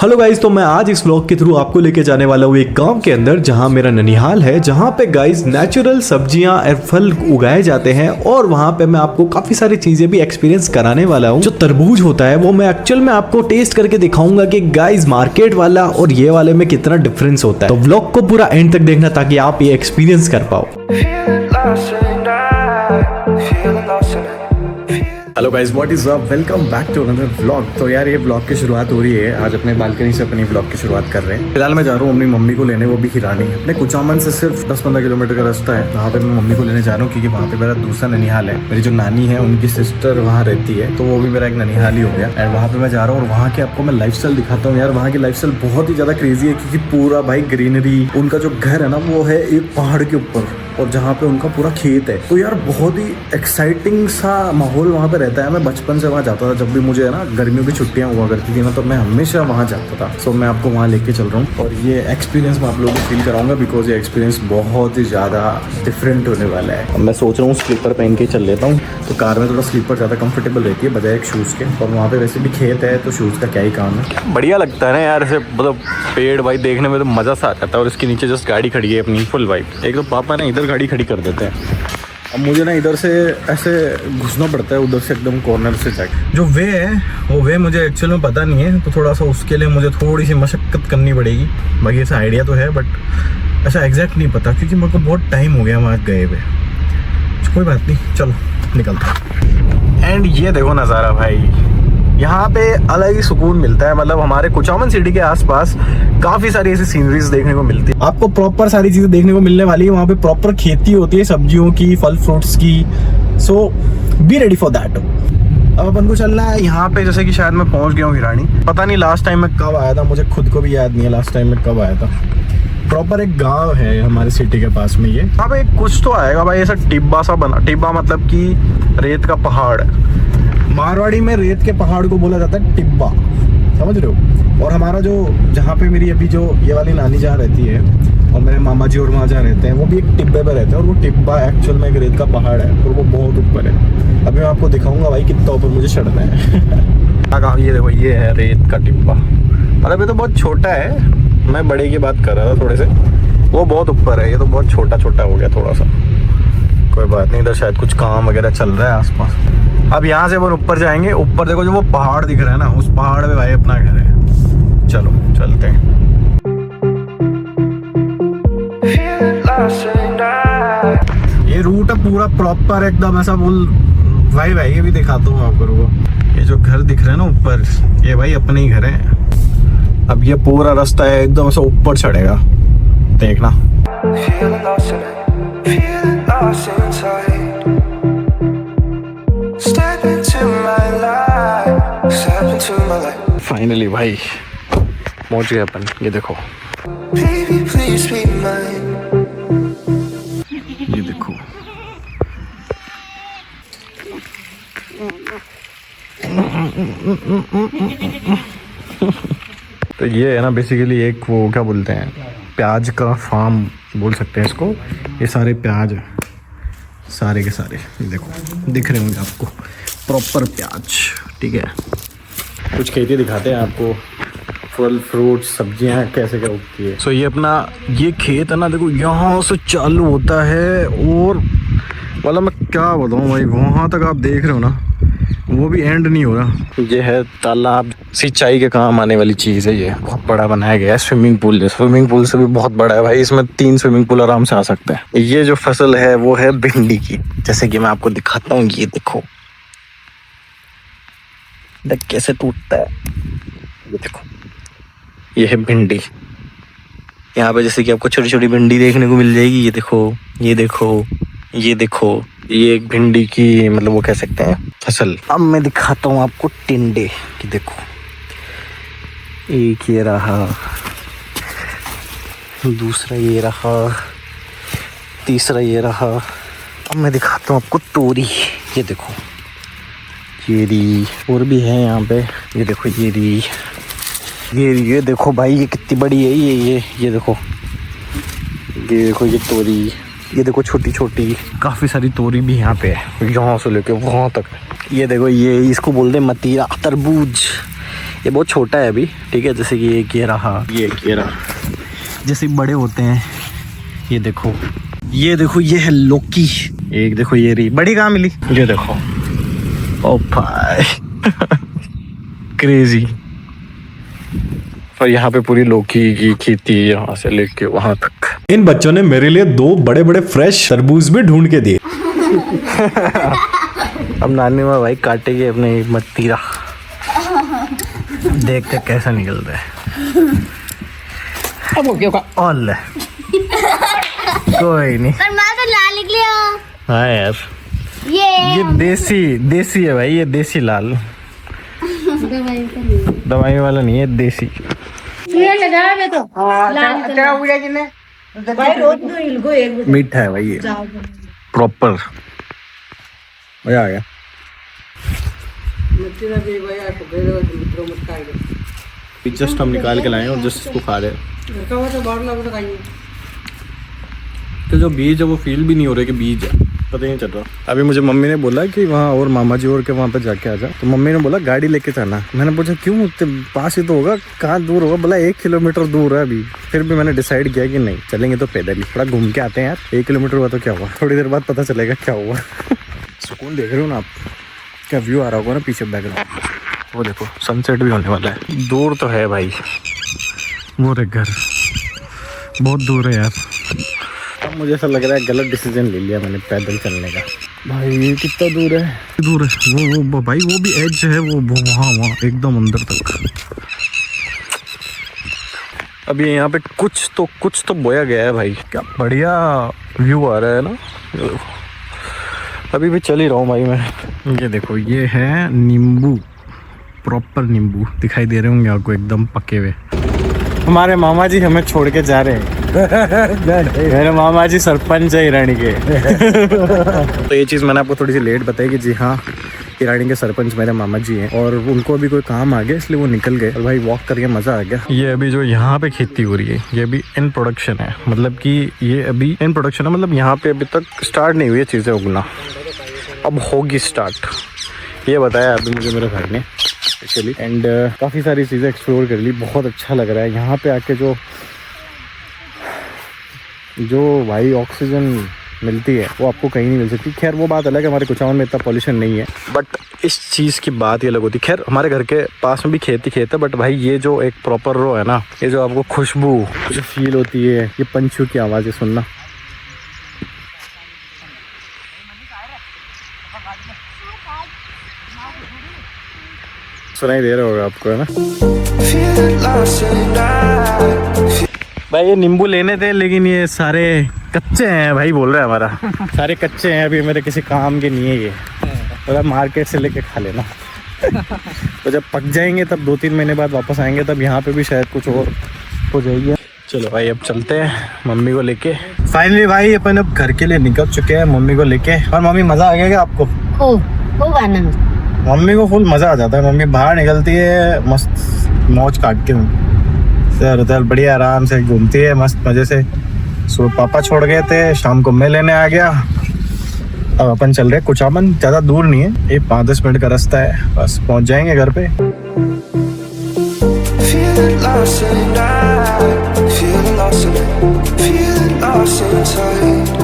Hello guys, तो मैं आज इस व्लॉग के थ्रू आपको लेके जाने वाला हूँ एक गांव के अंदर जहां मेरा ननिहाल है, जहां पे गाइज नेचुरल सब्जियां और फल उगाए जाते हैं। और वहां पे मैं आपको काफी सारी चीजें भी एक्सपीरियंस कराने वाला हूँ। जो तरबूज होता है वो मैं एक्चुअल में आपको टेस्ट करके दिखाऊंगा कि गाइज मार्केट वाला और ये वाले में कितना डिफरेंस होता है। तो व्लॉग को पूरा एंड तक देखना ताकि आप ये एक्सपीरियंस कर पाओ। Hello guys, what is up, welcome back to another vlog. तो यार ये व्लॉग की शुरुआत हो रही है। आज अपने बालकनी से अपनी व्लॉग की शुरुआत कर रहे हैं। फिलहाल मैं जा रहा हूँ अपनी मम्मी को लेने, वो भी हिरानी। अपने कुचामन से सिर्फ 10-15 किलोमीटर का रास्ता है। वहाँ पे मैं मम्मी को लेने जा रहा हूँ क्योंकि वहाँ पे मेरा दूसरा ननिहाल है। मेरी जो नानी है उनकी सिस्टर वहाँ रहती है, तो वो भी मेरा एक ननिहाल ही हो गया। एंड वहाँ पे मैं जा रहा हूँ और वहाँ के आपको मैं लाइफस्टाइल दिखाता हूँ। यार वहाँ की लाइफस्टाइल बहुत ही ज़्यादा क्रेजी है क्योंकि पूरा भाई ग्रीनरी। उनका जो घर है ना वो है एक पहाड़ के ऊपर और जहाँ पे उनका पूरा खेत है। तो यार बहुत ही एक्साइटिंग सा माहौल वहाँ पे रहता है। मैं बचपन से वहाँ जाता था, जब भी मुझे है ना गर्मियों की छुट्टियाँ हुआ करती थी ना, तो मैं हमेशा वहाँ जाता था। सो मैं आपको वहाँ लेके चल रहा हूँ और ये एक्सपीरियंस मैं आप लोगों को फील कराऊंगा बिकॉज ये एक्सपीरियंस बहुत ही ज़्यादा डिफरेंट होने वाला है। अब मैं सोच रहा हूँ स्लीपर पहन के चल लेता हूँ, तो कार में थोड़ा स्लीपर ज़्यादा कंफर्टेबल रहती है बजाय एक शूज़ के। और वहाँ पे वैसे भी खेत है तो शूज़ का क्या ही काम है। बढ़िया लगता है ना यार, ऐसे मतलब पेड़ भाई देखने में तो मज़ा सा आ जाता है। और इसके नीचे जस्ट गाड़ी खड़ी है अपनी फुल वाइब। एक तो पापा ने इधर गाड़ी खड़ी कर देते हैं। अब मुझे ना इधर से ऐसे घुसना पड़ता है, उधर से एकदम कॉर्नर से जाके। जो वे है वो वे मुझे एक्चुअल में पता नहीं है, तो थोड़ा सा उसके लिए मुझे थोड़ी सी मशक्क़त करनी पड़ेगी। बाकी ऐसा आइडिया तो है बट ऐसा एग्जैक्ट नहीं पता क्योंकि मेरे को बहुत टाइम हो गया वहाँ गए हुए। कोई बात नहीं, चलो निकलते। एंड ये देखो नज़ारा भाई, यहाँ पे अलग ही सुकून मिलता है। मतलब हमारे कुचामन सिटी के आसपास काफी सारी ऐसी सीनरीज देखने को मिलती है। आपको प्रॉपर सारी चीजें देखने को मिलने वाली है। वहाँ पे प्रॉपर खेती होती है सब्जियों की, फल फ्रूट्स की। सो बी रेडी फॉर दैट। अब अपन को चलना है यहाँ पे, जैसे कि शायद मैं पहुंच गया हूँ हिरानी। पता नहीं लास्ट टाइम मैं कब आया था, मुझे खुद को भी याद नहीं है लास्ट टाइम मैं कब आया था। प्रॉपर एक गांव है हमारे सिटी के पास में। ये यहाँ पे कुछ तो आएगा भाई, ऐसा टिब्बा सा बना। टिब्बा मतलब कि रेत का पहाड़। मारवाड़ी में रेत के पहाड़ को बोला जाता है टिब्बा, समझ रहे हो। और हमारा जो जहाँ पे मेरी अभी जो ये वाली नानी जहाँ रहती है और मेरे मामा जी और वहाँ जहाँ रहते हैं, वो भी एक टिब्बे पे रहते हैं। और वो टिब्बा एक्चुअल में एक रेत का पहाड़ है और वो बहुत ऊपर है। अभी मैं आपको दिखाऊंगा भाई कितना ऊपर मुझे चढ़ना है। ये देखो, ये है रेत का टिब्बा। मतलब ये तो बहुत छोटा है, मैं बड़े की बात कर रहा था थोड़े से। वो बहुत ऊपर है, ये तो बहुत छोटा छोटा हो गया थोड़ा सा। कोई बात नहीं, इधर शायद कुछ काम वगैरह चल रहा है आसपास। अब यहाँ से वो ऊपर जाएंगे। ऊपर देखो जो वो पहाड़ दिख रहा है ना, उस पहाड़ पे भाई अपना घर है। चलो चलते हैं। ये रूट है पूरा प्रॉपर एकदम ऐसा बोल भाई। ये भी दिखाता हूँ आपको, रुको। ये जो घर दिख रहा है ना ऊपर, ये भाई अपने ही घर है। अब ये पूरा रास्ता है एकदम ऐसा ऊपर चढ़ेगा, देखना। फाइनली भाई पहुंच गए अपन। ये देखो, ये देखो। तो ये है ना बेसिकली एक वो क्या बोलते हैं, प्याज का फार्म बोल सकते हैं इसको। ये सारे प्याज है, सारे के सारे। ये देखो दिख रहे होंगे आपको, प्रॉपर प्याज। ठीक है, कुछ खेती दिखाते हैं आपको, फल फ्रूट सब्जियां कैसे क्या उगती है। सो ये अपना ये खेत है ना, देखो यहाँ से चालू होता है और मतलब मैं क्या बताऊँ भाई, वहाँ तक आप देख रहे हो ना, वो भी एंड नहीं हो रहा। ये है तालाब, सिंचाई के काम आने वाली चीज़ है। ये बहुत बड़ा बनाया गया है, स्विमिंग पूल है। स्विमिंग पूल से भी बहुत बड़ा है भाई, इसमें 3 स्विमिंग पूल आराम से आ सकते हैं। ये जो फसल है वो है भिंडी की, जैसे कि मैं आपको दिखाता हूँ। ये देखो, देख कैसे टूटता है। ये देखो, ये है भिंडी। यहाँ पे जैसे कि आपको छोटी छोटी भिंडी देखने को मिल जाएगी। ये देखो, ये देखो, ये देखो, ये एक भिंडी की मतलब वो कह सकते हैं फसल। अब मैं दिखाता हूँ आपको टिंडे की। देखो, एक ये रहा, दूसरा ये रहा, तीसरा ये रहा। अब मैं दिखाता हूँ आपको तोरी। ये देखो, ये री और भी है यहाँ पे। ये देखो, ये री, ये देखो भाई, ये कितनी बड़ी है। ये देखो, ये देखो, ये तोरी। ये देखो छोटी छोटी काफ़ी सारी तोरी भी यहाँ पे है, यहाँ से लेके वहाँ तक। ये देखो, ये इसको बोलते हैं मतीरा, तरबूज। ये बहुत छोटा है अभी, ठीक है, जैसे कि ये रहा, ये रहा, जैसे बड़े होते हैं। ये देखो ये है लोकी। एक देखो ये रही, बड़ी कहाँ मिली, ये देखो। ओ भाई क्रेजी। और यहाँ पे पूरी लौकी की खेती है, यहाँ से लेके वहां तक। इन बच्चों ने मेरे लिए 2 बड़े बड़े फ्रेश तरबूज भी ढूंढ के दिए। अब नानी माँ भाई काटेगी अपने मतीरा, देखते कैसा निकलता है। ऑल कोई नहीं, पर मैं तो लाल निकलिया। हाँ यार, ये देसी है भाई, ये देसी लाल, दवाई वाला नहीं है, देसी। मीठा है भाई, ये प्रॉपर मजा आ गया। जस्ट हम निकाल के लाए और जस्ट इसको खा रहे हैं। तो जो बीज है वो फील भी नहीं हो रहा कि बीज है, पता ही नहीं चल रहा। अभी मुझे मम्मी ने बोला कि वहाँ और मामा जी और के वहाँ पे जाके आ जा, तो मम्मी ने बोला गाड़ी लेके जाना। मैंने पूछा क्यों, पास ही तो होगा, कहाँ दूर होगा, बोला 1 किलोमीटर दूर है अभी। फिर भी मैंने डिसाइड किया कि नहीं चलेंगे तो पैदल ही, थोड़ा घूम के आते हैं यार। 1 किलोमीटर हुआ तो क्या हुआ, थोड़ी देर बाद पता चलेगा क्या हुआ। सुकून देख रहे हो ना आप, क्या व्यू आ रहा होगा ना पीछे बैकग्राउंड, वो देखो सनसेट भी होने वाला है। दूर तो है भाई, वो रे घर बहुत दूर है यार। अब मुझे ऐसा लग रहा है गलत डिसीजन ले लिया मैंने पैदल चलने का। भाई ये कितना दूर है, वो भाई वो भी एज है, वो वहाँ एकदम अंदर तक। अभी यहाँ पे कुछ तो बोया गया है भाई, क्या बढ़िया व्यू आ रहा है ना। अभी भी चल ही रहा हूँ भाई मैं। ये देखो ये है नींबू, प्रॉपर नींबू दिखाई दे रहे होंगे आपको, एकदम पके हुए। हमारे मामा जी हमें छोड़ के जा रहे हैं। मेरे मामा जी सरपंच है ईरानी के। तो ये चीज़ मैंने आपको थोड़ी सी लेट बताई कि जी हाँ, ईरानी के सरपंच मेरे मामा जी हैं और उनको अभी कोई काम आ गया इसलिए वो निकल गए। और भाई वॉक करके मज़ा आ गया। ये अभी जो यहाँ पे खेती हो रही है ये अभी इन प्रोडक्शन है, मतलब कि ये अभी इन प्रोडक्शन है, मतलब यहाँ पे अभी तक स्टार्ट नहीं हुई है चीज़ें उगना, अब होगी स्टार्ट। ये बताया अभी मुझे मेरे भाई ने एक्चुअली। एंड काफ़ी सारी चीज़ें एक्सप्लोर कर ली, बहुत अच्छा लग रहा है यहाँ पे आके। जो भाई ऑक्सीजन मिलती है वो आपको कहीं नहीं मिल सकती। खैर वो बात अलग है, हमारे कुचावन में इतना पॉल्यूशन नहीं है, बट इस चीज़ की बात ये अलग होती है। खैर हमारे घर के पास में भी खेत है, बट भाई ये जो एक प्रॉपर रो है ना, ये जो आपको खुशबू जो फील होती है, ये पंछियों की आवाज़ें सुनना, सुनाई दे रहा होगा आपको, है ना। भाई ये नींबू लेने थे लेकिन ये सारे कच्चे हैं भाई, बोल रहा है हमारा। सारे कच्चे हैं, अभी मेरे किसी काम के नहीं है ये, तो मार्केट से लेके खा लेना। तो जब पक जाएंगे तब 2-3 महीने बाद वापस आएंगे, तब यहाँ पे भी शायद कुछ और हो जाएगी। चलो भाई अब चलते हैं मम्मी को लेके। फाइनली भाई अपन अब घर के लिए निकल चुके हैं मम्मी को लेके। और मम्मी मज़ा आ गया क्या आपको? खूब आनंद। मम्मी को फुल मज़ा आ जाता है, मम्मी बाहर निकलती है मस्त मौज काट के, सर उधर बढ़िया आराम से घूमती है मस्त मज़े से। सो पापा छोड़ गए थे, शाम को मैं लेने आ गया। अब अपन चल रहे कुचामन, ज़्यादा दूर नहीं है, ये 5-10 मिनट का रास्ता है, बस पहुंच जाएंगे घर पे। Feeling lost in